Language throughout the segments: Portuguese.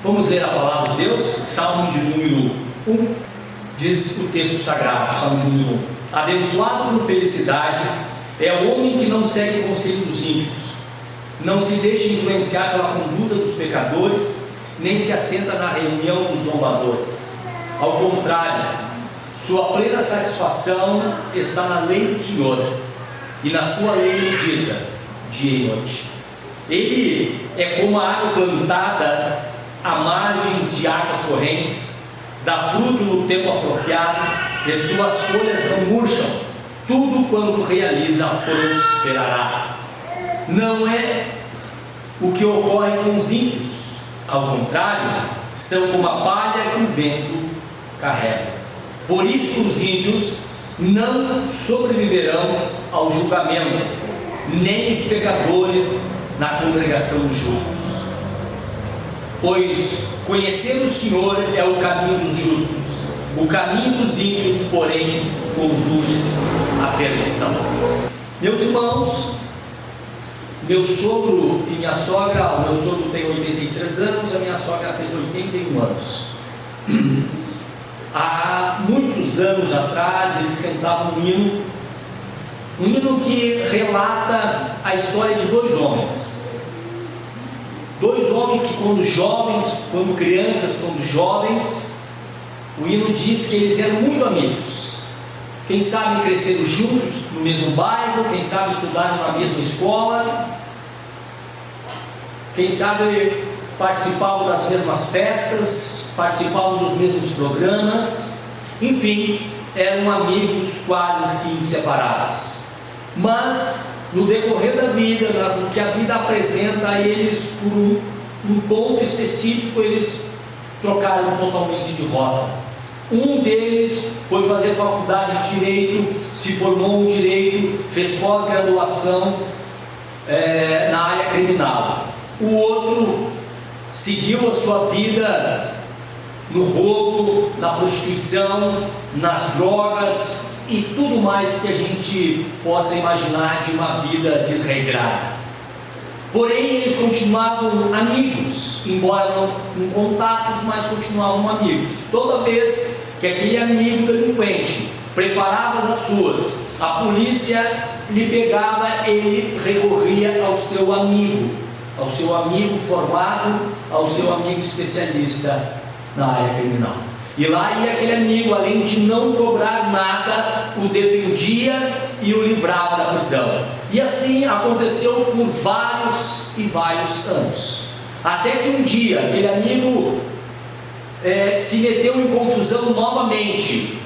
Vamos ler a palavra de Deus, Salmo de número 1, diz o texto sagrado, Salmo de número 1: abençoado por felicidade é o homem que não segue o conselho dos ímpios, não se deixa influenciar pela conduta dos pecadores, nem se assenta na reunião dos zombadores. Ao contrário, sua plena satisfação está na lei do Senhor, e na sua lei medita dia e noite. Ele é como a árvore plantada à margens de águas correntes, dá fruto no tempo apropriado, e suas folhas não murcham, tudo quanto realiza prosperará. Não é o que ocorre com os ímpios, ao contrário, são como a palha que o vento carrega. Por isso os ímpios não sobreviverão ao julgamento, nem os pecadores na congregação dos justos. Pois conhecer o Senhor é o caminho dos justos, o caminho dos ímpios, porém, conduz à perdição. Meus irmãos, meu sogro e minha sogra, o meu sogro tem 83 anos, a minha sogra fez 81 anos. Há muitos anos atrás eles cantavam um hino que relata a história de dois homens que quando crianças, quando jovens, o hino diz que eles eram muito amigos. Quem sabe cresceram juntos no mesmo bairro, quem sabe estudaram na mesma escola, quem sabe participavam das mesmas festas, participavam dos mesmos programas, enfim, eram amigos quase que inseparáveis. Mas no decorrer da vida, no que a vida apresenta a eles, por um ponto específico, eles trocaram totalmente de rota. Um deles foi fazer faculdade de Direito, se formou em Direito, fez pós-graduação na área criminal. O outro seguiu a sua vida no roubo, na prostituição, nas drogas e tudo mais que a gente possa imaginar de uma vida desregrada. Porém, eles continuavam amigos, embora não em contatos, mas continuavam amigos. Toda vez que aquele amigo delinquente preparava as suas, a polícia lhe pegava, ele recorria ao seu amigo formado, ao seu amigo especialista na área criminal. E lá ia aquele amigo, além de não cobrar nada, o defendia e o livrava da prisão. E assim aconteceu por vários e vários anos. Até que um dia aquele amigo se meteu em confusão novamente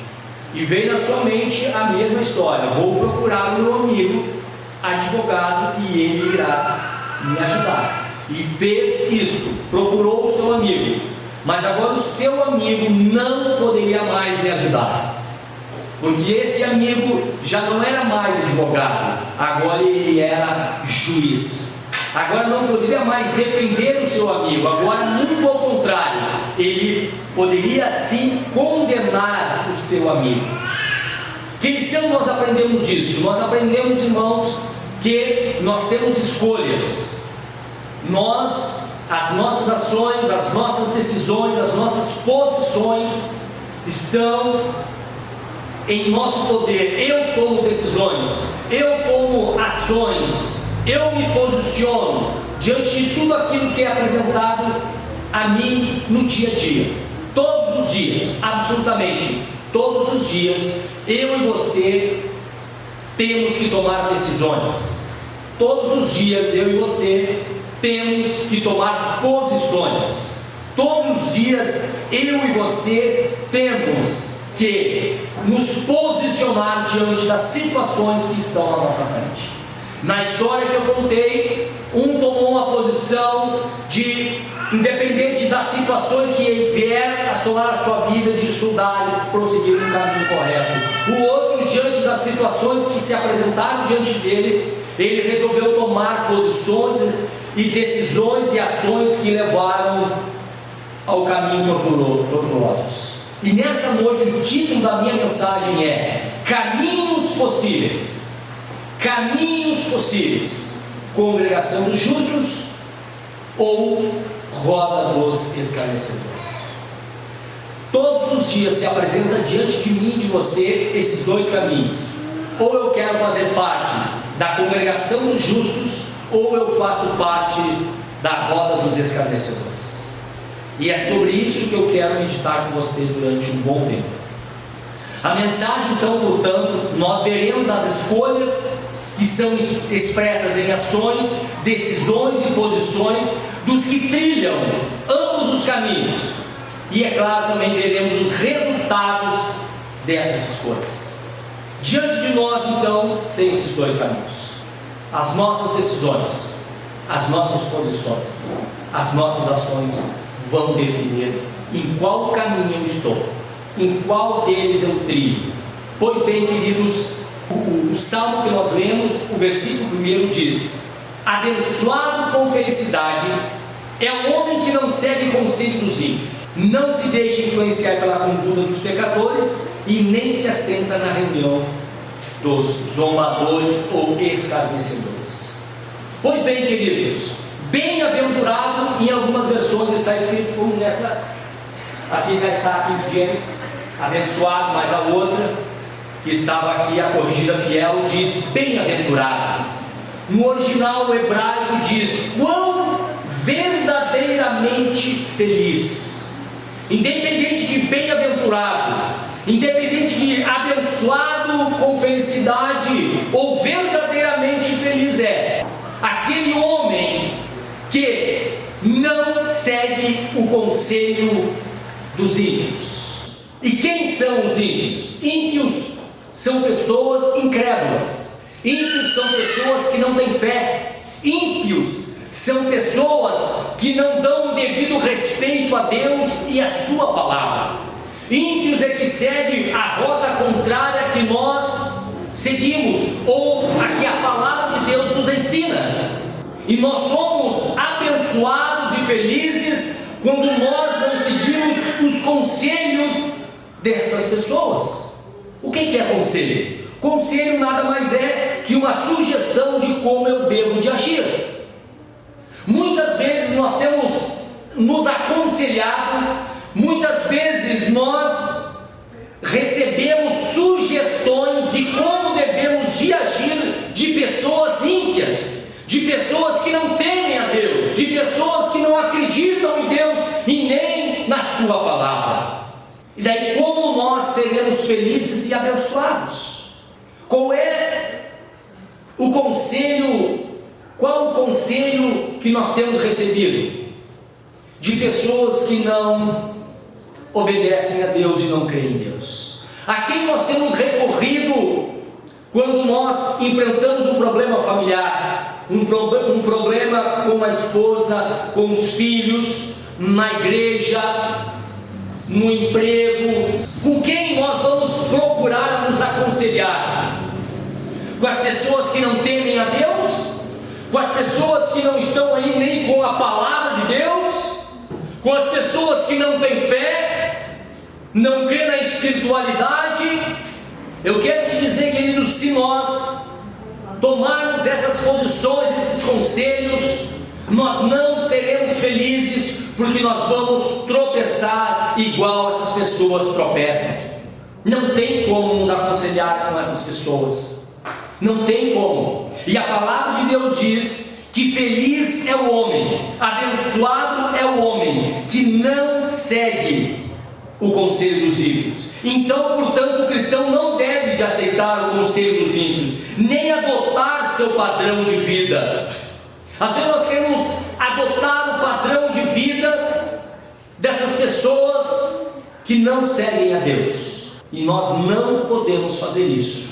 e veio na sua mente a mesma história: vou procurar o meu amigo advogado e ele irá me ajudar. E fez isto, procurou o seu amigo, mas agora o seu amigo não poderia mais lhe ajudar, porque esse amigo já não era mais advogado, agora ele era juiz. Agora não poderia mais defender o seu amigo, agora muito ao contrário, ele poderia sim condenar o seu amigo. Que lição nós aprendemos disso? Nós aprendemos, irmãos, que nós temos escolhas. As nossas ações, as nossas decisões, as nossas posições estão em nosso poder. Eu tomo decisões, eu tomo ações, eu me posiciono diante de tudo aquilo que é apresentado a mim no dia a dia. Todos os dias, absolutamente todos os dias, eu e você temos que tomar decisões. Todos os dias eu e você temos que tomar posições. Todos os dias eu e você temos que nos posicionar diante das situações que estão à nossa frente. Na história que eu contei, um tomou uma posição de, independente das situações que vier assolar a sua vida, de estudar e prosseguir no caminho correto. O outro, diante das situações que se apresentaram diante dele, ele resolveu tomar posições e decisões e ações que levaram ao caminho tortuosos. E nesta noite o título da minha mensagem é Caminhos Possíveis. Caminhos Possíveis. Congregação dos justos ou roda dos escarnecedores. Todos os dias se apresenta diante de mim e de você esses dois caminhos: ou eu quero fazer parte da congregação dos justos, ou eu faço parte da roda dos escarnecedores. E é sobre isso que eu quero meditar com você durante um bom tempo. A mensagem, então, portanto, nós veremos as escolhas que são expressas em ações, decisões e posições dos que trilham ambos os caminhos. E é claro, também veremos os resultados dessas escolhas. Diante de nós, então, tem esses dois caminhos: as nossas decisões, as nossas posições, as nossas ações vão definir em qual caminho eu estou, em qual deles eu trilho. Pois bem, queridos, o salmo que nós lemos, o versículo 1 diz: abençoado com felicidade é o homem que não segue conselho dos ímpios, não se deixa influenciar pela conduta dos pecadores e nem se assenta na reunião dos zombadores ou escarnecedores. Pois bem, queridos, bem-aventurado, em algumas versões está escrito como nessa, aqui já está aqui no Gênesis, abençoado, mas a outra, que estava aqui, a corrigida fiel, diz bem-aventurado. No original o hebraico diz quão verdadeiramente feliz. Independente de bem-aventurado, independente de abençoado com felicidade ou verdadeiramente feliz, é aquele homem que não segue o conselho dos ímpios. E quem são os ímpios? Ímpios são pessoas incrédulas. Ímpios são pessoas que não têm fé. Ímpios são pessoas que não dão o devido respeito a Deus e a sua palavra. Ímpios é que segue a rota contrária que nós seguimos, ou a que a palavra de Deus nos ensina. E nós somos abençoados e felizes quando nós não seguimos os conselhos dessas pessoas. O que é conselho? Conselho nada mais é que uma sugestão de como eu devo de agir. Muitas vezes nós temos nos aconselhado, muitas vezes nós recebemos sugestões de como devemos de agir de pessoas ímpias, de pessoas que não temem a Deus, de pessoas que não acreditam em Deus e nem na sua palavra. E daí como nós seremos felizes e abençoados? Qual é o conselho? Qual o conselho que nós temos recebido? De pessoas que não obedecem a Deus e não creem em Deus. A quem nós temos recorrido quando nós enfrentamos um problema familiar, um problema com a esposa, com os filhos, na igreja, no emprego? Com quem nós vamos procurar nos aconselhar? Com as pessoas que não temem a Deus? Com as pessoas que não estão aí nem com a palavra de Deus? Com as pessoas que não têm fé, não crê na espiritualidade? Eu quero te dizer, queridos, se nós tomarmos essas posições, esses conselhos, nós não seremos felizes, porque nós vamos tropeçar igual essas pessoas tropeçam. Não tem como nos aconselhar com essas pessoas, não tem como. E a palavra de Deus diz que feliz é o homem, abençoado é o homem que não segue o conselho dos ímpios. Então, portanto, o cristão não deve de aceitar o conselho dos ímpios, nem adotar seu padrão de vida. Às vezes nós queremos adotar o padrão de vida dessas pessoas que não seguem a Deus, e nós não podemos fazer isso.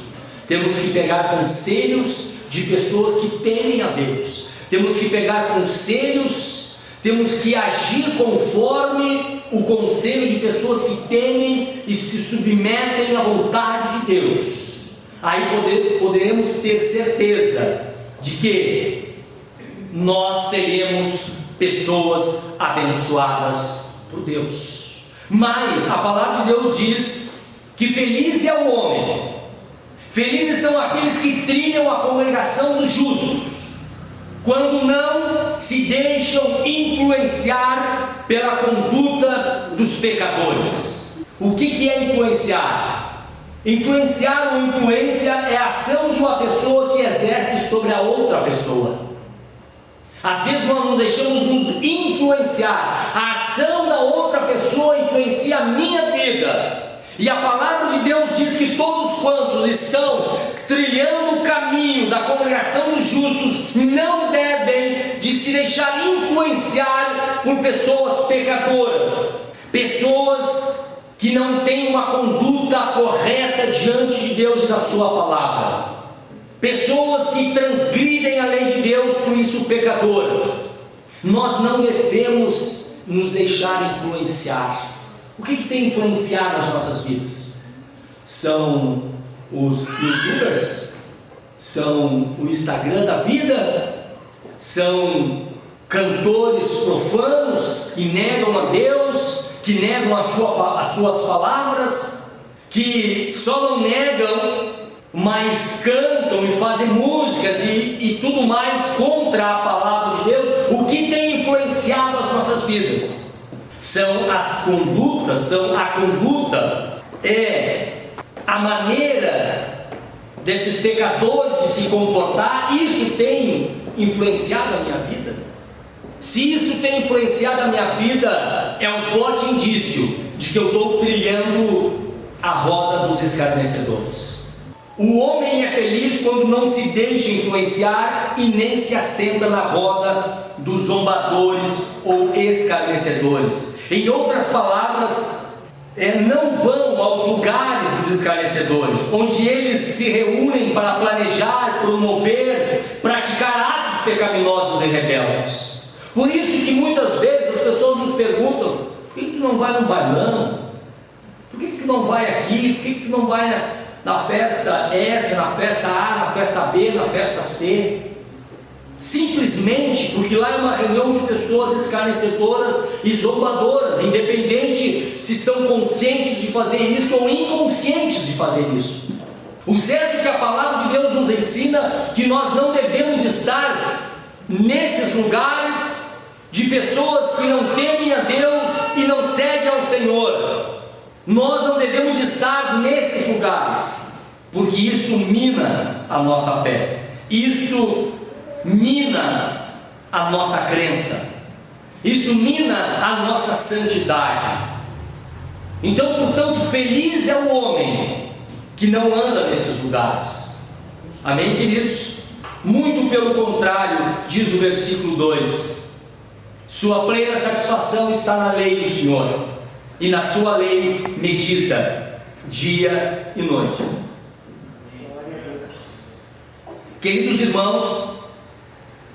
Temos que pegar conselhos de pessoas que temem a Deus, temos que pegar conselhos, temos que agir conforme o conselho de pessoas que temem e se submetem à vontade de Deus. Aí poderemos ter certeza de que nós seremos pessoas abençoadas por Deus. Mas a palavra de Deus diz que feliz é o homem, felizes são aqueles que trilham a congregação dos justos, quando não se deixam influenciar pela conduta dos pecadores. O que é influenciar? Influenciar ou influência é a ação de uma pessoa que exerce sobre a outra pessoa. Às vezes nós nos deixamos nos influenciar. A ação da outra pessoa influencia a minha vida. E a palavra de Deus diz que todos quantos estão trilhando o caminho da congregação dos justos não devem de se deixar influenciar por pessoas pecadoras, pessoas que não têm uma conduta correta diante de Deus e da sua palavra, pessoas que transgridem a lei de Deus, por isso pecadoras. Nós não devemos nos deixar influenciar. O que tem influenciado as nossas vidas? São os youtubers? São o Instagram da vida? São cantores profanos que negam a Deus, que negam as suas palavras, que só não negam, mas cantam e fazem músicas e tudo mais contra a palavra de Deus? O que tem influenciado as nossas vidas? São as condutas, a conduta, é a maneira desses pecadores de se comportar. Isso tem influenciado a minha vida? Se isso tem influenciado a minha vida, é um forte indício de que eu estou trilhando a roda dos escarnecedores. O homem é feliz quando não se deixa influenciar e nem se assenta na roda dos zombadores ou escarnecedores. Em outras palavras, não vão aos lugares dos escarnecedores, onde eles se reúnem para planejar, promover, praticar atos pecaminosos e rebeldes. Por isso que muitas vezes as pessoas nos perguntam: por que tu não vai no bailão? Por que tu não vai aqui? Por que tu não vai na festa S, na festa A, na festa B, na festa C? Simplesmente porque lá é uma reunião de pessoas escarnecedoras e zombadoras, independente se são conscientes de fazer isso ou inconscientes de fazer isso. O certo é que a palavra de Deus nos ensina que nós não devemos estar nesses lugares de pessoas que não temem a Deus e não seguem ao Senhor. Nós não devemos estar nesses lugares, porque isso mina a nossa fé, isso mina a nossa crença, isso mina a nossa santidade. Então, portanto, feliz é o homem que não anda nesses lugares. Amém, queridos? Muito pelo contrário, diz o versículo 2: sua plena satisfação está na lei do Senhor, e na sua lei medita dia e noite. Queridos irmãos,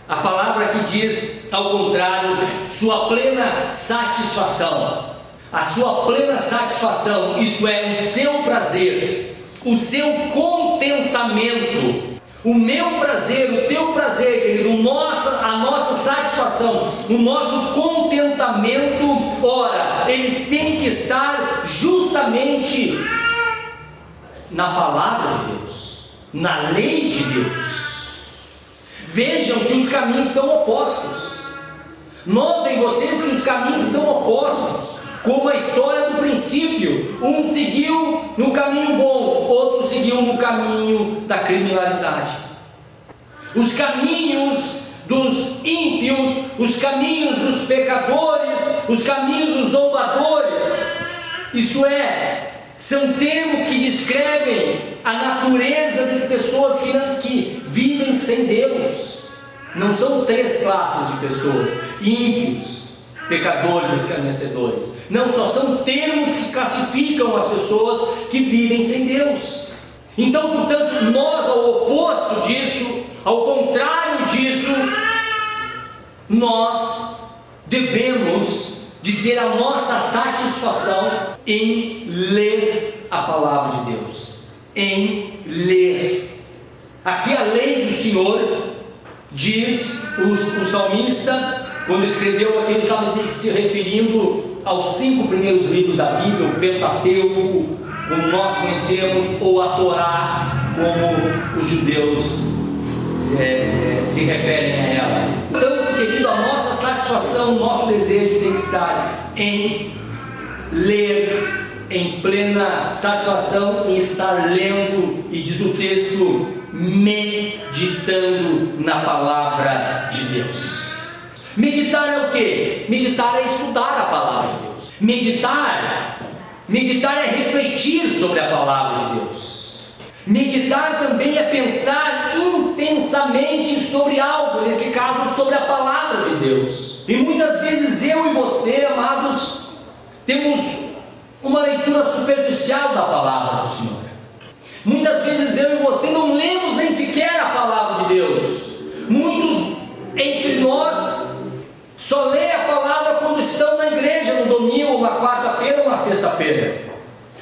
a palavra que diz ao contrário, sua plena satisfação, a sua plena satisfação, isto é, o seu prazer, o seu contentamento, o meu prazer, o teu prazer, querido, a nossa satisfação, o nosso contentamento, ora, eles têm que estar justamente na palavra de Deus, na lei de Deus. Vejam que os caminhos são opostos. Notem vocês que os caminhos são opostos, como a história do princípio. Um seguiu no caminho bom, outro seguiu no caminho da criminalidade. Os caminhos dos ímpios, os caminhos dos pecadores, os caminhos dos zombadores, isto é, são termos que descrevem a natureza de pessoas que vivem sem Deus. Não são três classes de pessoas: ímpios, pecadores, escarnecedores. Não, só são termos que classificam as pessoas que vivem sem Deus. Então, portanto, nós, ao oposto disso, ao contrário disso, nós devemos de ter a nossa satisfação em ler a palavra de Deus, em ler. Aqui a lei do Senhor, diz o salmista, quando escreveu aqui, ele estava se referindo aos 5 primeiros livros da Bíblia, o Pentateuco, como nós conhecemos, ou a Torá, como os judeus se referem a ela. Então, querido, a nossa satisfação, o nosso desejo tem que estar em ler, em plena satisfação em estar lendo, e diz o texto, meditando na palavra de Deus. Meditar é o quê? Meditar é estudar a palavra de Deus. Meditar é refletir sobre a palavra de Deus. Meditar também é pensar intensamente sobre algo, nesse caso sobre a palavra de Deus. E muitas vezes eu e você, amados, temos uma leitura superficial da palavra do Senhor. Muitas vezes eu e você não lemos nem sequer a palavra de Deus. Muitos entre nós só lê a palavra quando estão na igreja, no domingo, na quarta-feira ou na sexta-feira.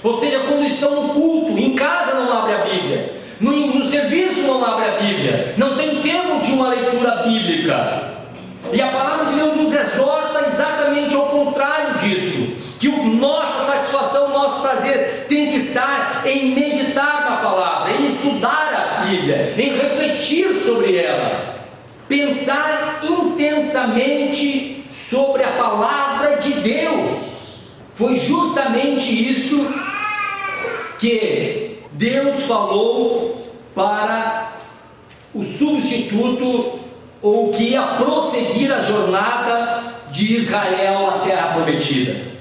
Ou seja, quando estão no culto, em casa não abre a Bíblia, no serviço não abre a Bíblia, não tem tempo de uma leitura bíblica. E a palavra de Deus nos exorta exatamente ao contrário disso, que nossa satisfação, nosso prazer tem que estar em meditar na palavra, em estudar a Bíblia, em refletir sobre ela, pensar intensamente sobre a palavra de Deus. Foi justamente isso que Deus falou para o substituto, ou que ia prosseguir a jornada de Israel à terra prometida.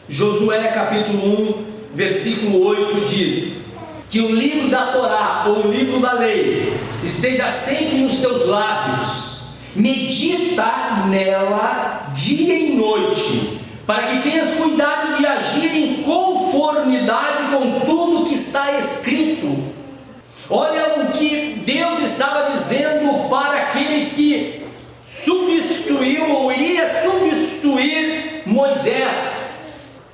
Josué capítulo 1, versículo 8 diz que o livro da Torá, ou o livro da lei, esteja sempre nos teus lábios, medita nela dia e noite, para que tenhas cuidado de agir em conformidade com tudo que está escrito. Olha o que Deus estava dizendo para aquele que substituiu ou iria substituir Moisés.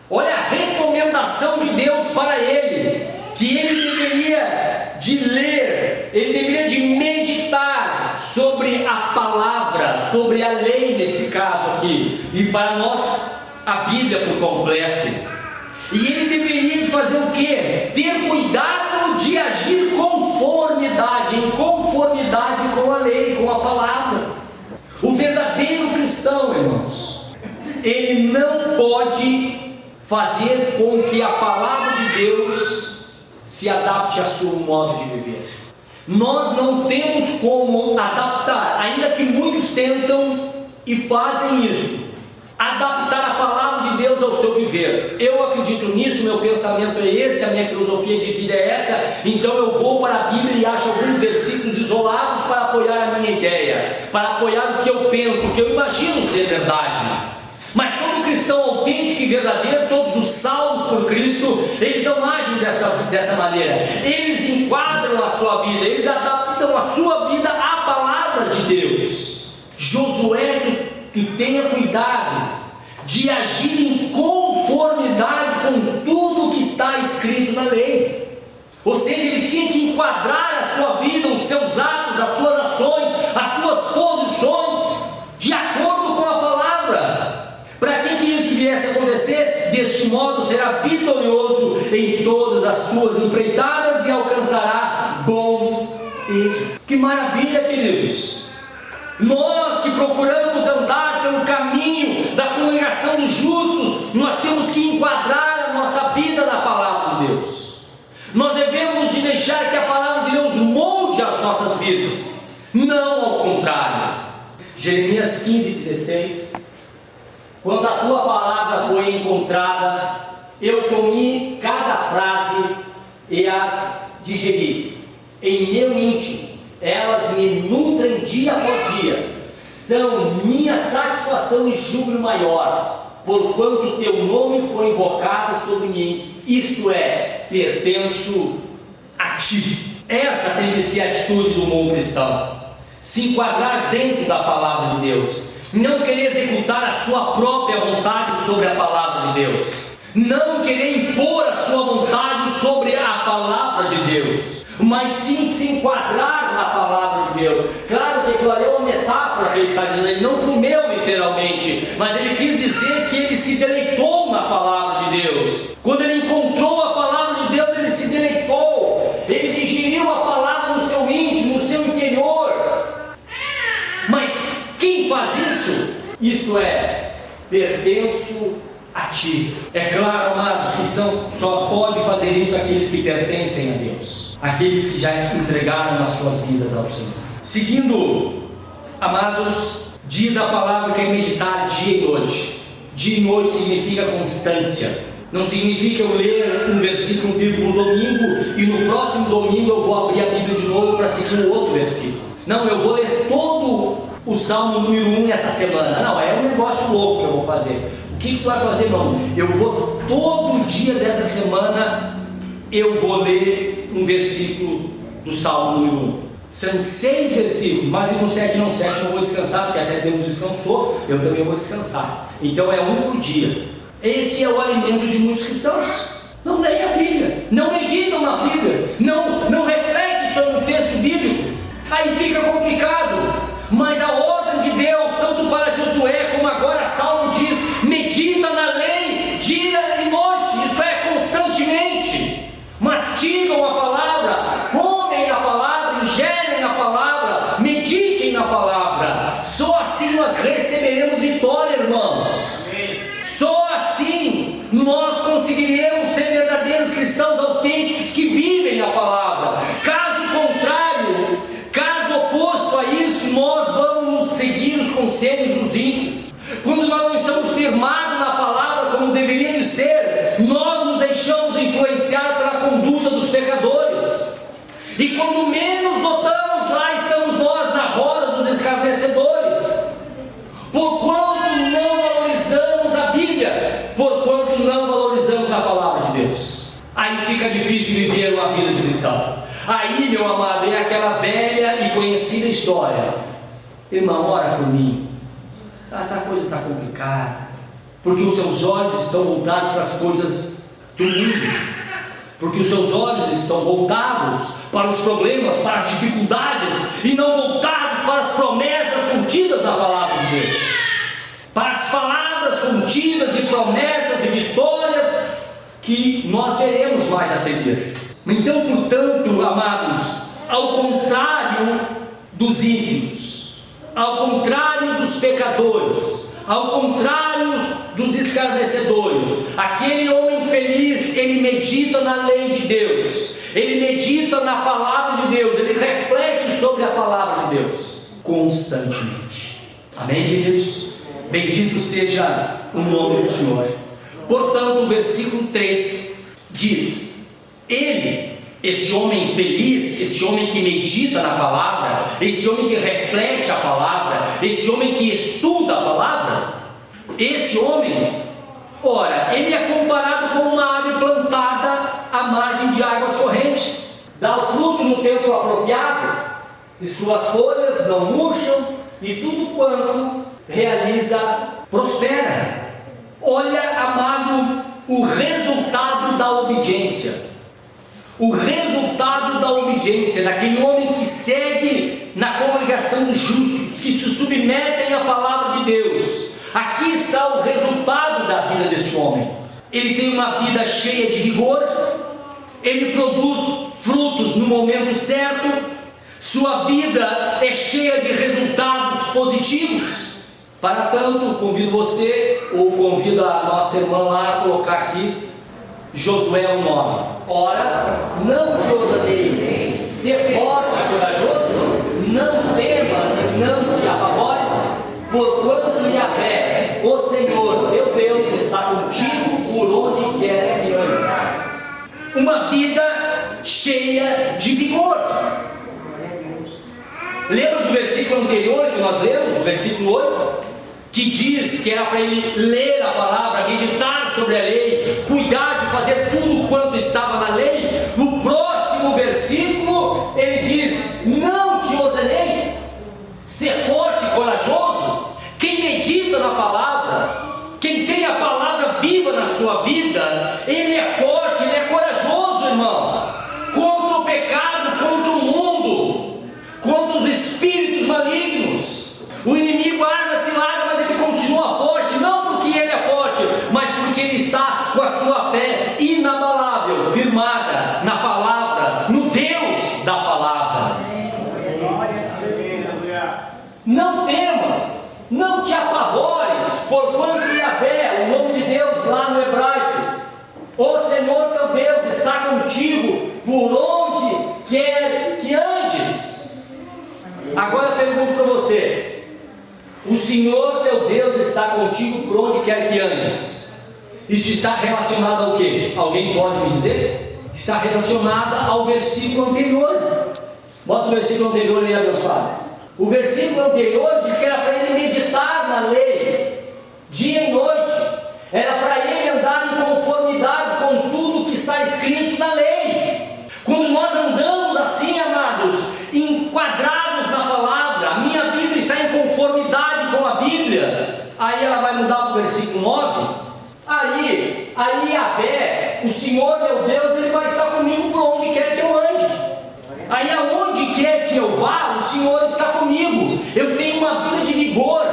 Olha a recomendação de Deus para ele, que ele deveria de ler, ele deveria de meditar sobre a palavra, sobre a lei nesse caso aqui, e para nós a Bíblia por completo. E ele deveria de fazer o quê? Ter cuidado de agir em conformidade com a lei, com a palavra. O verdadeiro cristão, irmãos, ele não pode fazer com que a palavra de Deus se adapte a seu modo de viver. Nós não temos como adaptar, ainda que muitos tentam e fazem isso, adaptar a palavra de Deus ao seu viver. Eu acredito nisso, meu pensamento é esse, a minha filosofia de vida é essa, então eu vou para a Bíblia e acho alguns versículos isolados para apoiar a minha ideia, para apoiar o que eu penso, o que eu imagino ser verdade. Mas todo cristão autêntico e verdadeiro, todos os salvos por Cristo, eles não agem dessa maneira. Eles enquadram a sua vida, eles adaptam a sua vida à palavra de Deus. Josué, que tenha cuidado de agir em conformidade com tudo que está escrito na lei. Ou seja, ele tinha que enquadrar a sua vida, os seus atos, as suas ações, as suas posições de acordo com a palavra. Para que isso viesse a acontecer? Deste modo será vitorioso em todas as suas empreitadas e alcançará bom êxito. Que maravilha, queridos! Nós que procuramos andar pelo caminho da congregação dos justos, nós temos que enquadrar a nossa vida na palavra de Deus. Nós devemos de deixar que a palavra de Deus molde as nossas vidas, não ao contrário. Jeremias 15:16: quando a tua palavra foi encontrada, eu comi cada frase e as digeri em meu íntimo. Elas me nutrem dia após dia, são minha satisfação e júbilo maior, porquanto teu nome foi invocado sobre mim, isto é, pertenço a ti. Essa tem de ser a atitude do bom cristão, se enquadrar dentro da palavra de Deus, não querer executar a sua própria vontade sobre a palavra de Deus, não querer impor a sua vontade sobre a palavra de Deus, mas sim se enquadrar na palavra de Deus. Claro que aquilo ali é uma metáfora que ele está dizendo, ele não comeu literalmente, mas ele quis dizer que ele se deleitou na palavra de Deus. Quando ele encontrou a palavra de Deus, ele se deleitou, ele digeriu a palavra no seu íntimo, no seu interior. Mas quem fazia isto é, pertenço a ti. É claro, amados, que só pode fazer isso aqueles que pertencem a Deus, aqueles que já entregaram as suas vidas ao Senhor. Seguindo, amados, diz a palavra que é meditar dia e noite. Dia e noite significa constância. Não significa eu ler um versículo bíblico no domingo e no próximo domingo eu vou abrir a Bíblia de novo para seguir um outro versículo. Não, eu vou ler todo o Salmo número 1 essa semana. Não, é um negócio louco que eu vou fazer. O que tu vai fazer, irmão? Eu vou todo dia dessa semana, eu vou ler um versículo do Salmo número 1. São 6 versículos, mas no 7 não vou descansar, porque até Deus descansou, eu também vou descansar. Então é um por dia. Esse é o alimento de muitos cristãos. Não leem a Bíblia, não meditam na Bíblia, não refletem sobre o texto bíblico. Aí fica complicado. Mas a ordem de Deus, tanto para Josué como agora Salmo diz: medita na lei dia e noite, isto é, constantemente. Mastigam a palavra, comem a palavra, ingerem a palavra, meditem na palavra. Só assim nós receberemos vitória, irmãos. Só assim nós conseguiremos ser verdadeiros cristãos autênticos que vivem a palavra. Caso contrário, caso oposto a isso, nós vamos seguir os conselhos dos ímpios. Quando nós não estamos firmados na palavra como deveria de ser, nós nos deixamos influenciar pela conduta dos pecadores. E quando menos notamos, lá estamos nós na roda dos escarnecedores. Porquanto não valorizamos a Bíblia, porquanto não valorizamos a palavra de Deus. Aí fica difícil viver uma vida de cristão. Aí, meu amado, é aquela velha e conhecida história: irmão, ora por mim. A coisa está complicada, porque os seus olhos estão voltados para as coisas do mundo, porque os seus olhos estão voltados para os problemas, para as dificuldades, e não voltados para as promessas contidas na palavra de Deus, para as palavras contidas e promessas e vitórias que nós veremos mais a seguir. Então, portanto, amados, ao contrário dos ímpios, ao contrário dos pecadores, ao contrário dos escarnecedores, aquele homem feliz, ele medita na lei de Deus, ele medita na palavra de Deus, ele reflete sobre a palavra de Deus constantemente. Amém, queridos? Bendito seja o nome do Senhor. Portanto, o versículo 3 diz: esse homem feliz, esse homem que medita na palavra, esse homem que reflete a palavra, esse homem que estuda a palavra, esse homem, ora, ele é comparado com uma árvore plantada à margem de águas correntes, dá o fruto no tempo apropriado, e suas folhas não murcham, e tudo quanto realiza prospera. Olha, amado, o resultado da obediência. O resultado da obediência daquele homem que segue na congregação dos justos, que se submetem à palavra de Deus. Aqui está o resultado da vida desse homem. Ele tem uma vida cheia de vigor, ele produz frutos no momento certo, sua vida é cheia de resultados positivos. Para tanto, convido você, ou convido a nossa irmã lá a colocar aqui Josué 1:9. Ora, não te ordenei ser forte e corajoso, não temas e não te apavores, porquanto Yahvé, o Senhor teu Deus, está contigo por onde quer que andes. Uma vida cheia de vigor. Lembra do versículo anterior que nós lemos, o versículo 8? Que diz que era para ele ler a palavra, meditar sobre a lei, cuidar de fazer tudo quanto estava na lei. No próximo versículo ele diz: não te ordenei ser forte e corajoso. Quem medita na palavra, quem tem a palavra viva na sua vida, ele é forte, ele é corajoso, irmão, contra o pecado, contra o mundo, contra os espíritos malignos. O inimigo arma cilada, mas ele continua forte, não porque ele é forte, mas porque ele está com a sua fé inabalável, firmada na palavra, no Deus da palavra. Não temas, não te apavores, contigo por onde quer que andes. Agora eu pergunto para você: o Senhor teu Deus está contigo por onde quer que andes? Isso está relacionado ao quê? Alguém pode me dizer? Está relacionada ao versículo anterior. Bota o versículo anterior aí, abençoado. O versículo anterior diz que era para ele meditar na lei, dia e noite. Era para ele andar em conformidade com tudo que está escrito na lei. Quando nós andamos assim, amados, enquadrados na palavra, a minha vida está em conformidade com a Bíblia. Aí ela vai mudar para o versículo 9. Aí Yahvé, o Senhor meu Deus, Ele vai estar comigo por onde quer que eu ande. Aí aonde quer que eu vá, o Senhor está comigo. Eu tenho uma vida de vigor,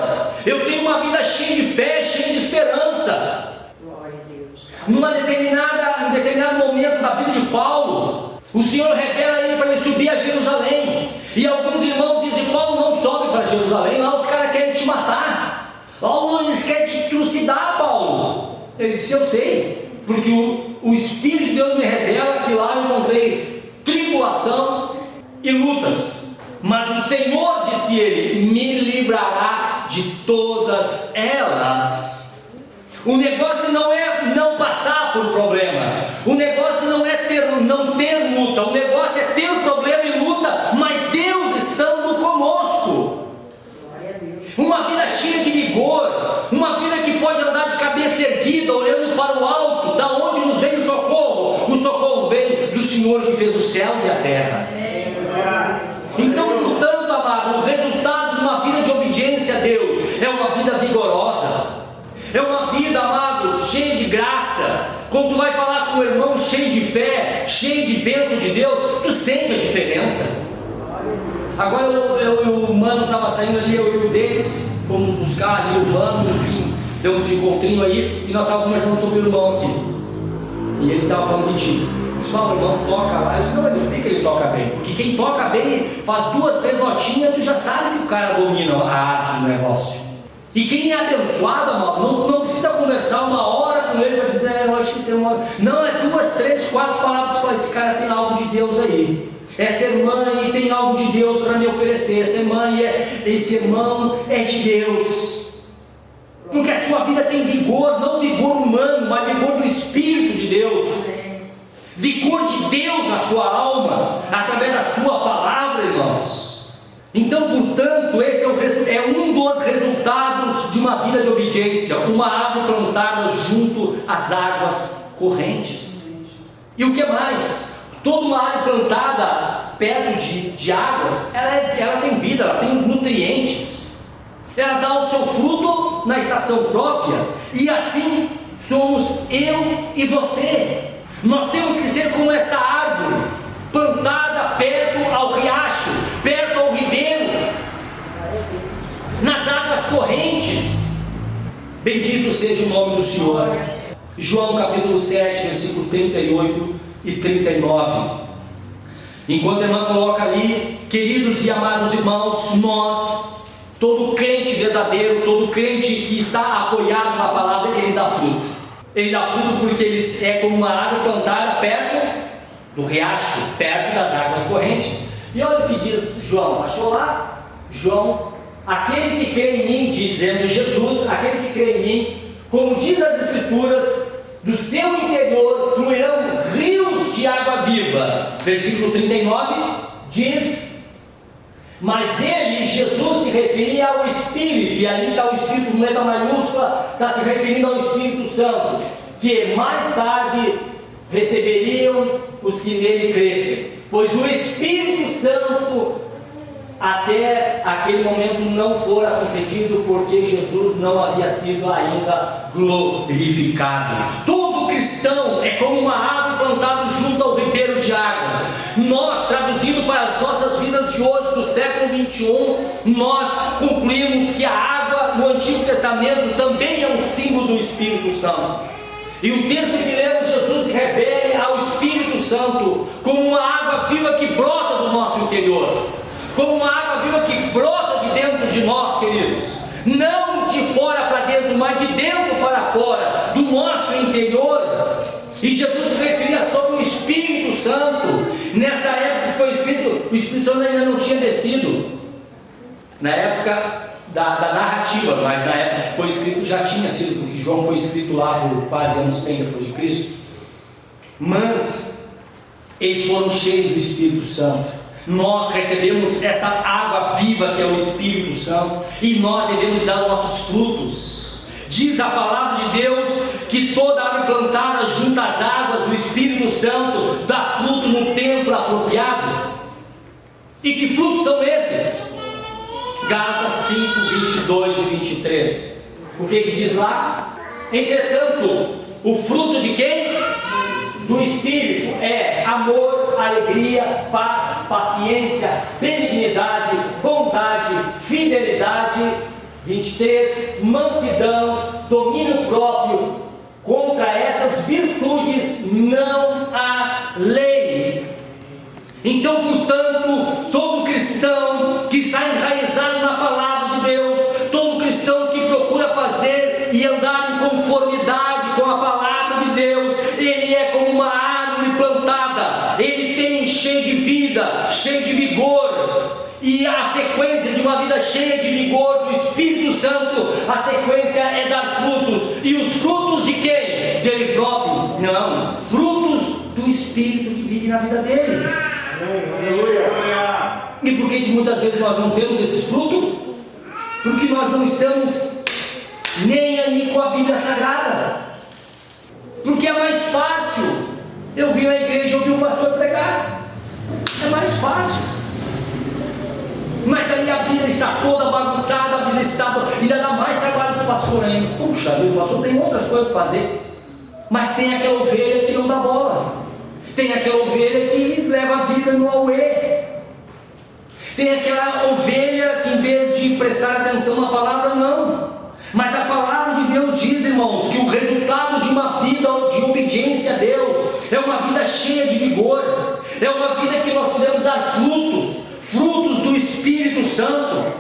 eu tenho uma vida cheia de fé, cheia de esperança. Glória a Deus. Em determinado momento da vida de Paulo, o Senhor revela a ele para ele subir a Jerusalém. E alguns irmãos dizem: Paulo, não sobe para Jerusalém, lá os caras querem te matar. Lá eles querem te trucidar, Paulo. Ele disse: eu sei, porque o Espírito de Deus me revela que lá eu encontrei tribulação e lutas, mas o Senhor, disse ele, me livrará de todas elas. O negócio não é não passar por problema, o negócio não é não ter luta, o negócio é ter problema e luta, mas Deus estando conosco. Uma vida cheia de vigor, uma vida que pode andar de cabeça erguida, olhando para o alto, da onde nos vem o socorro. O socorro vem do Senhor que fez os céus e a terra. Então, portanto, amado, o resultado de uma vida de obediência a Deus é uma vida vigorosa, é uma vida, amados, cheia de graça. Quando tu vai falar com o irmão cheio de fé, cheio de bênção de Deus, tu sente a diferença. Agora eu e o mano estava saindo ali, eu e o deles, fomos buscar ali o mano, enfim, deu uns encontrinhos aí, e nós estávamos conversando sobre o irmão aqui, e ele estava falando de ti. Disse: o irmão toca lá. Eu disse: não, ele que ele toca bem, porque quem toca bem faz 2, 3 notinhas, tu já sabe que o cara domina a arte do negócio. E quem é abençoado, amado, não precisa conversar 1 hora com ele para dizer: eu acho que isso é uma... Não, é 2, 3, 4 palavras para esse cara tem algo de Deus aí. Essa irmã aí tem algo de Deus para me oferecer. Essa irmã esse irmão é de Deus. Porque a sua vida tem vigor, não vigor humano, mas vigor do Espírito de Deus. Vigor de Deus na sua alma, através da sua palavra, irmãos. Então, portanto, esse é um dos resultados de uma vida de obediência. Uma árvore plantada junto às águas correntes. E o que mais? Toda uma árvore plantada perto de águas, ela tem vida, ela tem os nutrientes, ela dá o seu fruto na estação própria, e assim somos eu e você. Nós temos que ser como essa árvore, plantada perto ao riacho, perto ao ribeiro, nas águas correntes. Bendito seja o nome do Senhor. João capítulo 7, versículo 38 e 39. Enquanto a irmã coloca ali: queridos e amados irmãos, nós, todo crente verdadeiro, todo crente que está apoiado na palavra, ele dá fruto. Ele dá fruto porque ele é como uma árvore plantada perto do riacho, perto das águas correntes. E olha o que diz João, achou lá? João: aquele que crê em mim, dizendo Jesus, aquele que crê em mim, como diz as Escrituras, do seu interior fluirão rios de água viva. Versículo 39 diz: mas ele, Jesus, se referia ao Espírito, e ali está o Espírito com letra maiúscula, está se referindo ao Espírito Santo, que mais tarde receberiam os que nele crescem, pois o Espírito Santo até aquele momento não fora concedido, porque Jesus não havia sido ainda glorificado. Todo cristão é como uma árvore plantada junto ao ribeiro de águas. Nós, traduzindo para as nossas vidas de hoje, do século 21, nós concluímos que a água no Antigo Testamento também é um símbolo do Espírito Santo. E o texto que lemos, Jesus se revela ao Espírito Santo como uma água viva que brota do nosso interior, como uma água viva que brota de dentro de nós, queridos. Não de fora para dentro, mas de dentro para fora, do nosso interior. E Jesus se referia sobre o Espírito estabelecido na época da narrativa, mas na época que foi escrito já tinha sido, porque João foi escrito lá por quase anos 100 depois de Cristo. Mas eles foram cheios do Espírito Santo. Nós recebemos essa água viva que é o Espírito Santo, e nós devemos dar nossos frutos. Diz a palavra de Deus que toda árvore plantada junto às águas do Espírito Santo dá fruto no tempo apropriado. E que frutos são esses? Gálatas 5, 22 e 23. O que diz lá? Entretanto, o fruto de quem? Do Espírito é amor, alegria, paz, paciência, benignidade, bondade, fidelidade. 23, mansidão, domínio próprio. Contra essas virtudes não há lei. Então, portanto, todo cristão que está enraizado na palavra de Deus, todo cristão que procura fazer e andar em conformidade com a palavra de Deus, ele é como uma árvore plantada, ele tem cheio de vida, cheio de vigor. E a sequência de uma vida cheia de vigor do Espírito Santo, a sequência é dar frutos. E os frutos de quem? Dele próprio? Não, frutos do Espírito que vive na vida dele. Aleluia. E por que muitas vezes nós não temos esse fruto? Porque nós não estamos nem aí com a Bíblia Sagrada. Porque é mais fácil eu vir na igreja e ouvir o pastor pregar. É mais fácil. Mas aí a vida está toda bagunçada, a vida está... ainda dá mais trabalho para o pastor ainda. Puxa vida, o pastor tem outras coisas para fazer. Mas tem aquela ovelha que não dá bola. Tem aquela ovelha que leva a vida no auê. Tem aquela ovelha que, em vez de prestar atenção na palavra, não. Mas a palavra de Deus diz, irmãos, que o resultado de uma vida de obediência a Deus é uma vida cheia de vigor. É uma vida que nós podemos dar frutos. Frutos do Espírito Santo.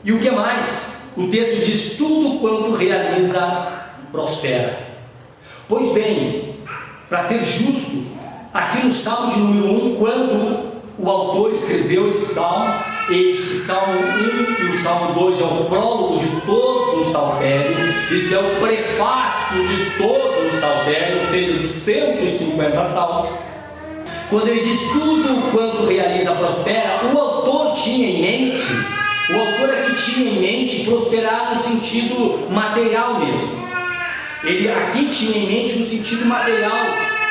E o que mais? O texto diz: tudo quanto realiza, prospera. Pois bem, para ser justo, aqui no Salmo de número 1, quando o autor escreveu esse Salmo 1 e o Salmo 2 é o prólogo de todo o Saltério, isto é o prefácio de todo o Saltério, ou seja, dos 150 Salmos. Quando ele diz tudo quanto realiza prospera, o autor tinha em mente, o autor aqui tinha em mente prosperar no sentido material mesmo. Ele aqui tinha em mente no sentido material,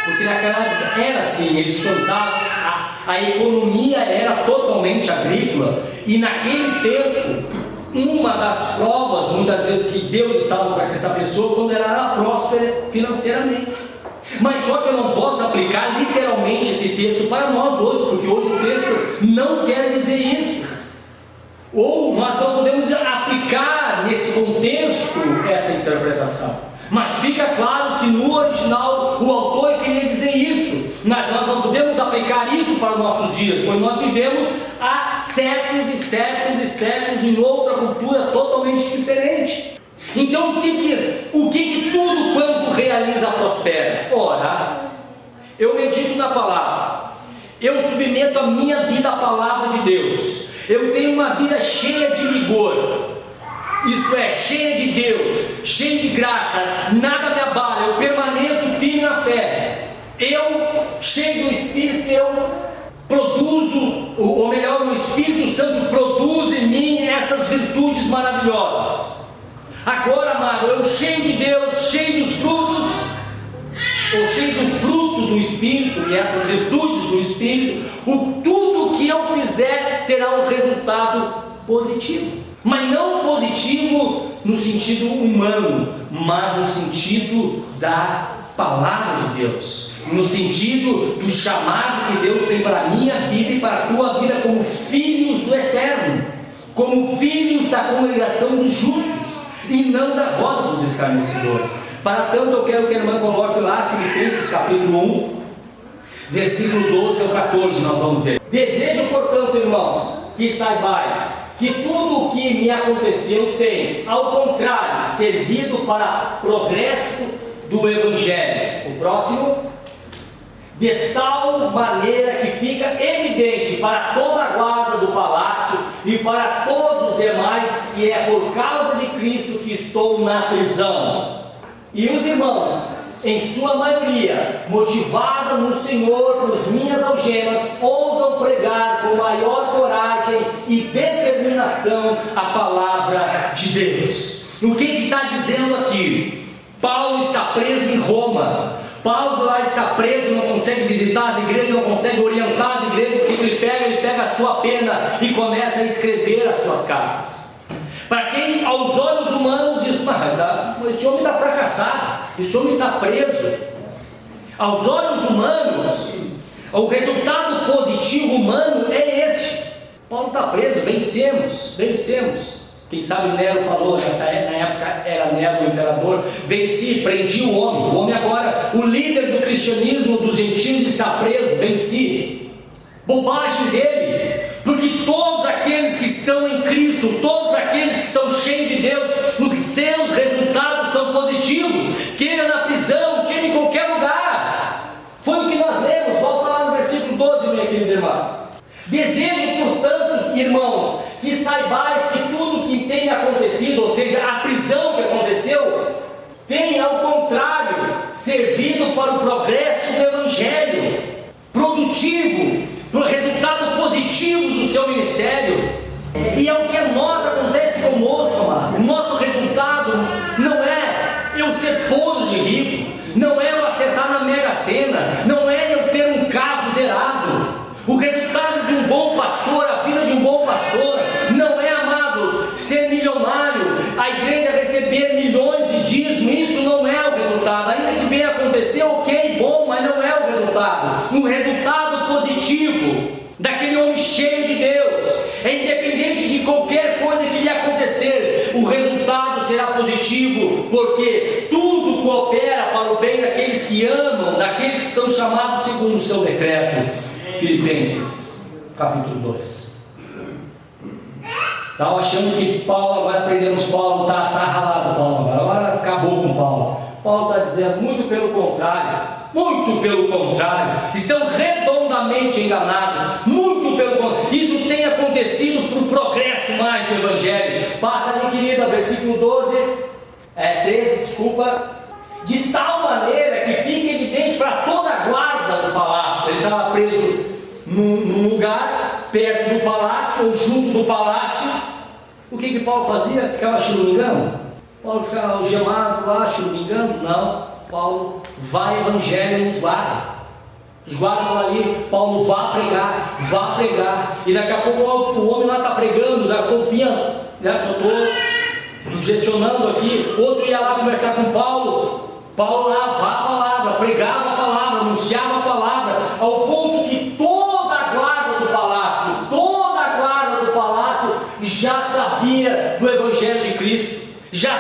porque naquela época era assim, eles plantavam, a economia era totalmente agrícola, e naquele tempo, uma das provas, muitas vezes, que Deus estava com essa pessoa, quando ela era próspera financeiramente. Mas só que eu não posso aplicar literalmente esse texto para nós hoje, porque hoje o texto não quer dizer isso. Ou nós não podemos aplicar nesse contexto essa interpretação. Mas fica claro que no original o autor queria dizer isso. Mas nós não podemos aplicar isso para os nossos dias, pois nós vivemos há séculos e séculos e séculos em outra cultura totalmente diferente. Então o que tudo quanto realiza prospera? Ora, eu medito na palavra, eu submeto a minha vida à palavra de Deus, eu tenho uma vida cheia de vigor, isto é, cheia de Deus, cheia de graça, nada me abala, eu permaneço firme na fé, eu, cheio do Espírito, eu produzo, ou melhor, o Espírito Santo produz em mim essas virtudes maravilhosas. Agora, amado, eu cheio de Deus, cheio dos frutos, ou cheio do fruto do Espírito e essas virtudes do Espírito, tudo que eu fizer terá um resultado positivo. Mas não positivo no sentido humano, mas no sentido da palavra de Deus, no sentido do chamado que Deus tem para a minha vida e para a tua vida como filhos do Eterno, como filhos da congregação dos justos, e não da roda dos escarnecedores. Para tanto, eu quero que a irmã coloque lá Filipenses capítulo 1, versículo 12 ao 14, nós vamos ver. Desejo, portanto, irmãos, que saibais que tudo o que me aconteceu tem, ao contrário, servido para progresso do Evangelho. O próximo, de tal maneira que fica evidente para toda a guarda do palácio e para todos os demais que é por causa de Cristo que estou na prisão. E os irmãos, em sua maioria, motivada no Senhor por minhas algemas, ousam pregar com maior coragem e determinação a palavra de Deus. O que está dizendo aqui? Paulo está preso em Roma. Paulo lá está preso, não consegue visitar as igrejas, não consegue orientar as igrejas. O que ele pega? Ele pega a sua pena e começa a escrever as suas cartas. Para quem aos olhos humanos diz, mas esse homem está fracassado, esse homem está preso. Aos olhos humanos, o resultado positivo humano é este: Paulo está preso, vencemos. Quem sabe Nero falou, na época era Nero o imperador, venci, prendi o homem agora, o líder do cristianismo dos gentios está preso, venci. Bobagem dele, porque todos aqueles que estão em Cristo, todos aqueles que estão cheios de Deus, os seus resultados são positivos, queira na prisão, queira em qualquer lugar. Foi o que nós lemos, volta lá no versículo 12, minha querida irmã. Desejo, portanto, irmãos, que saibais que tudo que tem acontecido, ou seja, a prisão que aconteceu, tem ao contrário servido para o progresso do Evangelho, produtivo, por resultado positivo do seu ministério. E é o que acontece conosco, amado. O nosso resultado não é eu ser podre de rico, não é eu acertar na Mega Sena, não é eu ter um carro zerado. O resultado de um bom pastor, a vida de um bom pastor, não é, amados, ser milionário, a igreja receber milhões de dízimo. Isso não é o resultado. Ainda que venha acontecer, ok, bom, mas não é o resultado. O resultado positivo daquele homem cheio de Deus é independente de qualquer coisa que lhe acontecer, o resultado será positivo, porque tudo coopera para o bem daqueles que amam, daqueles que são chamados segundo o seu decreto. Filipenses capítulo 2. Estava achando que Paulo, agora aprendemos Paulo, está ralado Paulo, agora acabou com Paulo. Paulo está dizendo, muito pelo contrário, estão redondamente enganados, muito pelo contrário. Isso tem acontecido para o progresso mais do Evangelho. Passa ali, querida, versículo 13, de tal maneira que fica evidente para toda a guarda do palácio. Ele estava preso num lugar perto do palácio ou junto do palácio. O que Paulo fazia? Ficava churumingando? Paulo ficava algemado lá, churumingando? Não. Paulo vai evangelho, nos guarda. Os guardas estão ali, Paulo vá pregar. E daqui a pouco o homem lá está pregando, daqui a pouco vinha, só estou sugestionando aqui, outro ia lá conversar com Paulo lá, vá a palavra, pregava a palavra, anunciava a palavra, ao ponto que toda a guarda do palácio já sabia do Evangelho de Cristo, já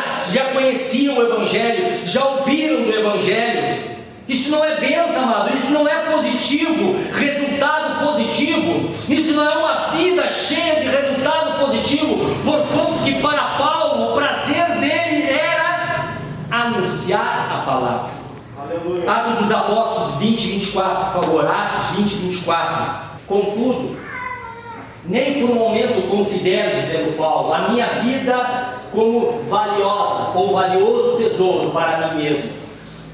conheciam o Evangelho, já ouviram do Evangelho. Isso não é bênção, amado, isso não é positivo, resultado positivo, isso não é uma vida cheia de resultado positivo, porquanto que para Paulo o prazer dele era anunciar a palavra. Aleluia. Atos dos Apóstolos 20, 24, por favor, Atos 20, 24. Contudo, nem por um momento considero, dizendo Paulo, a minha vida como valiosa ou valioso tesouro para mim mesmo,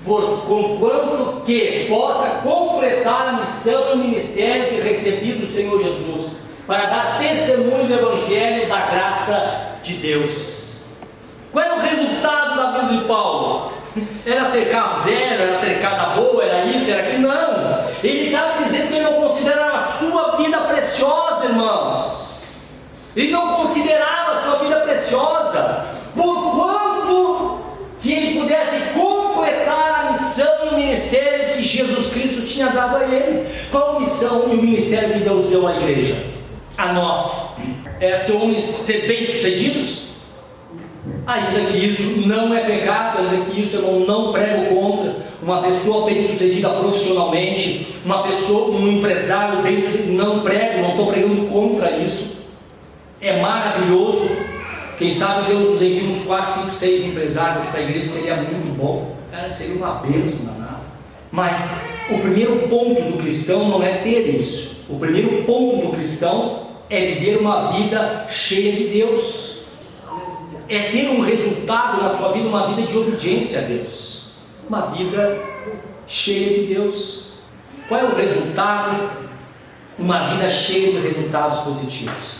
conquanto que possa completar a missão e o ministério que recebi do Senhor Jesus, para dar testemunho do Evangelho da graça de Deus. Qual era o resultado da vida de Paulo? Era ter carro zero, era ter casa boa, era isso, era aquilo? Não! Ele estava dizendo que ele não considerava a sua vida preciosa, irmãos. Ele não considerava a sua vida preciosa, porquanto que ele pudesse completar a missão e o ministério que Jesus Cristo tinha dado a ele. Qual a missão e o ministério que Deus deu à igreja? A nós. É ser bem-sucedidos? Ainda que isso não é pecado, ainda que isso eu não prego contra. Uma pessoa bem-sucedida profissionalmente, um empresário bem-sucedido, não estou pregando contra isso. É maravilhoso. Quem sabe Deus nos envia uns 4, 5, 6 empresários aqui para a igreja, seria muito bom. Cara, seria uma bênção danada. Mas o primeiro ponto do cristão não é ter isso. O primeiro ponto do cristão é viver uma vida cheia de Deus. É ter um resultado na sua vida, uma vida de obediência a Deus. Uma vida cheia de Deus. Qual é o resultado? Uma vida cheia de resultados positivos.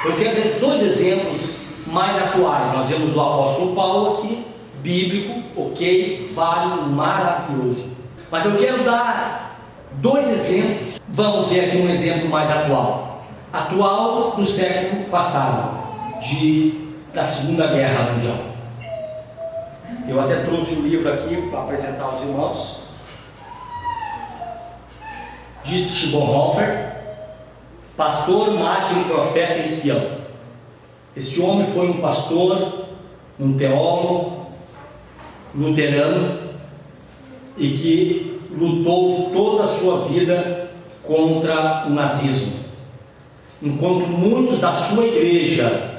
Eu quero ver 2 exemplos mais atuais. Nós vemos do apóstolo Paulo aqui, bíblico, ok, válido, maravilhoso. Mas eu quero dar 2 exemplos. Vamos ver aqui um exemplo mais atual. Atual do século passado, da Segunda Guerra Mundial. Eu até trouxe o livro aqui para apresentar aos irmãos. Dietrich Bonhoeffer, pastor, mártir, profeta e espião. Esse homem foi um pastor, um teólogo, luterano, e que lutou toda a sua vida contra o nazismo. Enquanto muitos da sua igreja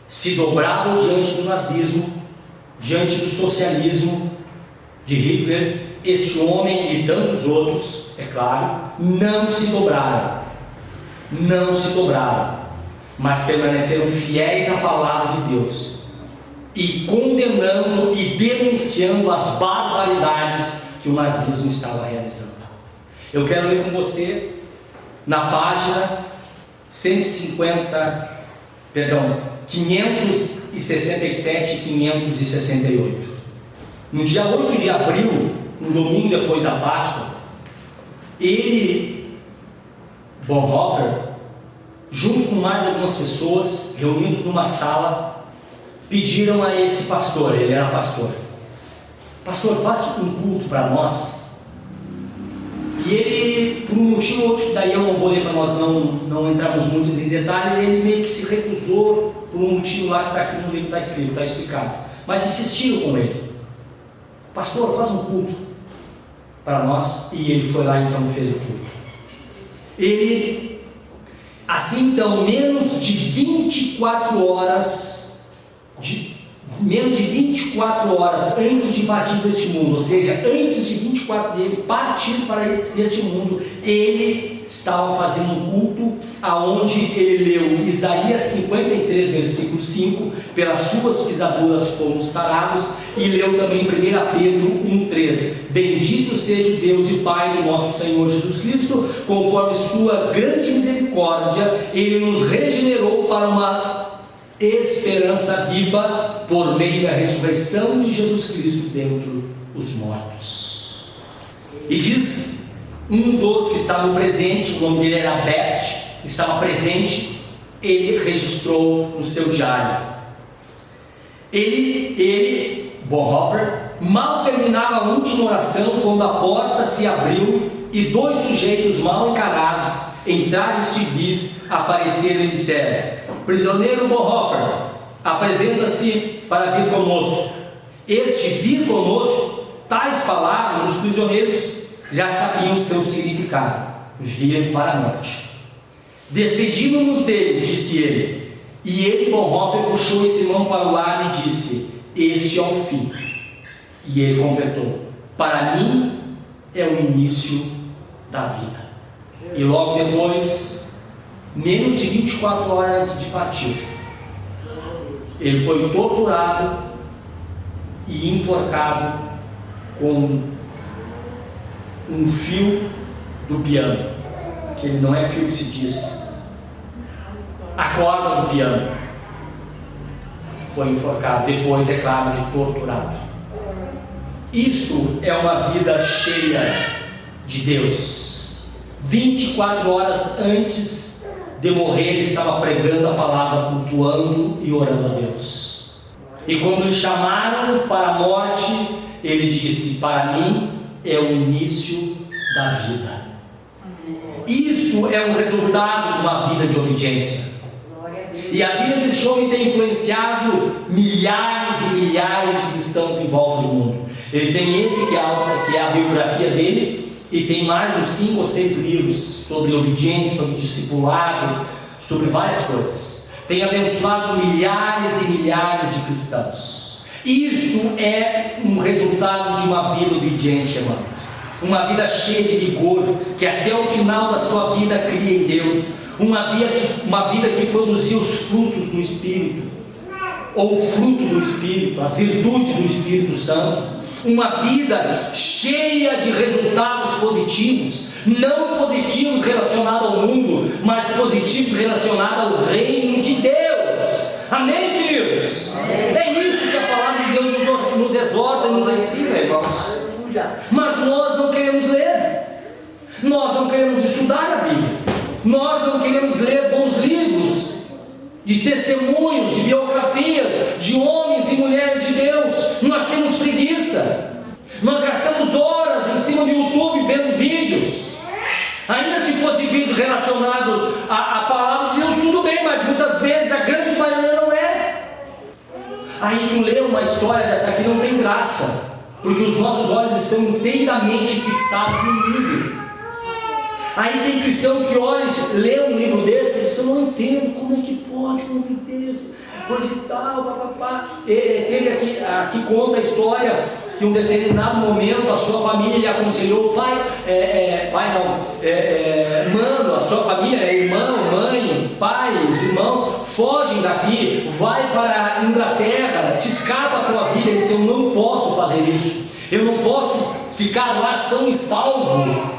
se dobravam diante do nazismo, diante do socialismo de Hitler, esse homem e tantos outros, é claro, não se dobraram, mas permaneceram fiéis à palavra de Deus e condenando e denunciando as barbaridades que o nazismo estava realizando. Eu quero ler com você na página 567 e 568. No dia 8 de abril, um domingo depois da Páscoa, Bonhoeffer, junto com mais algumas pessoas, reunidos numa sala, pediram a esse pastor, ele era pastor, faça um culto para nós. E ele, por um motivo ou outro, que daí eu não vou ler para nós não entrarmos muito em detalhe, ele meio que se recusou por um motivo lá que está aqui no livro, está escrito, está explicado. Mas insistiram com ele: pastor, faz um culto para nós. E ele foi lá e então fez o culto. Ele, assim então, menos de 24 horas antes de partir desse mundo, ou seja, antes de 24 de ele partir para esse mundo, ele estava fazendo um culto aonde ele leu Isaías 53, versículo 5, pelas suas pisaduras fomos sarados, e leu também 1 Pedro 1,3, bendito seja Deus e Pai do nosso Senhor Jesus Cristo, conforme sua grande misericórdia, ele nos regenerou para uma esperança viva por meio da ressurreição de Jesus Cristo dentre os mortos. E diz um dos que estavam presentes, o nome dele era Best, estava presente, ele registrou no seu diário. Bonhoeffer, mal terminava a última oração quando a porta se abriu e 2 sujeitos mal encarados em trajes civis apareceram e disseram: prisioneiro Bonhoeffer, apresenta-se para vir conosco. Este vir conosco, tais palavras, os prisioneiros já sabiam o seu significado: vir para a morte. Despedimos-nos dele, disse ele. E ele, Bonhoeffer, puxou esse irmão para o lado e disse: este é o fim. E ele completou: para mim é o início da vida. E logo depois, menos de 24 horas antes de partir, ele foi torturado e enforcado com um fio do piano, que ele não é fio que se diz, a corda do piano. Foi enforcado, depois, é claro, de torturado. Isto é uma vida cheia de Deus. 24 horas antes de morrer, ele estava pregando a palavra, cultuando e orando a Deus. E quando lhe chamaram para a morte, ele disse: para mim é o início da vida. Isto é um resultado de uma vida de obediência. E a vida desse homem tem influenciado milhares e milhares de cristãos em volta do mundo. Ele tem esse que é a biografia dele, e tem mais uns 5 ou 6 livros sobre obediência, sobre discipulado, sobre várias coisas. Tem abençoado milhares e milhares de cristãos. Isto é um resultado de uma vida obediente, irmão. uma vida cheia de vigor, que até o final da sua vida cria em Deus, uma vida que produzia os frutos do Espírito, ou o fruto do Espírito, as virtudes do Espírito Santo, uma vida cheia de resultados positivos, não positivos relacionados ao mundo, mas positivos relacionados ao reino de Deus. Amém, queridos? Amém. É isso que a palavra de Deus nos exorta e nos ensina, irmãos. Mas nós não queremos ler, nós não queremos estudar a Bíblia, nós não queremos ler bons livros de testemunhos, de biografias de homens e mulheres de Deus. Nós temos preguiça, nós gastamos horas em cima do YouTube vendo vídeos, ainda se fossem vídeos relacionados à palavra de Deus, tudo bem, mas muitas vezes a grande maioria não é. Aí tu lê uma história dessa aqui, não tem graça, porque os nossos olhos estão inteiramente fixados no mundo. Aí tem cristão que olha, lê um livro desse e diz: eu não entendo, como é que pode um livro desse, coisa e tal, papapá. Teve aqui conta a história que em um determinado momento a sua família lhe aconselhou: mano, a sua família, irmão, mãe, pai, os irmãos, fogem daqui, vai para a Inglaterra, te escapa a tua vida. Ele disse: eu não posso fazer isso, eu não posso ficar lá são e salvo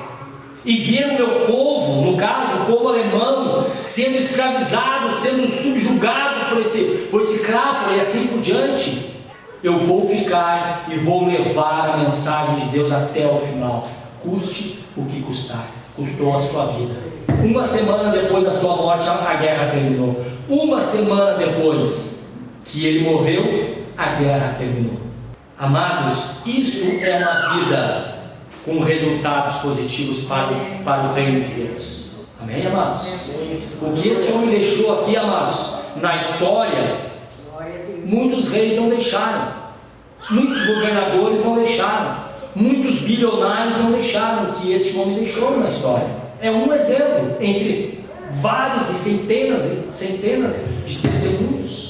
e ver o meu povo, no caso o povo alemão, sendo escravizado, sendo subjugado por esse crápula e assim por diante. Eu vou ficar e vou levar a mensagem de Deus até o final, custe o que custar. Custou a sua vida. Uma semana depois da sua morte, a guerra terminou. Uma semana depois que ele morreu, a guerra terminou. Amados, isso é uma vida com resultados positivos para o reino de Deus. Amém, amados? O que esse homem deixou aqui, amados, na história, muitos reis não deixaram, muitos governadores não deixaram, muitos bilionários não deixaram, o que esse homem deixou na história. É um exemplo entre vários e centenas de testemunhos.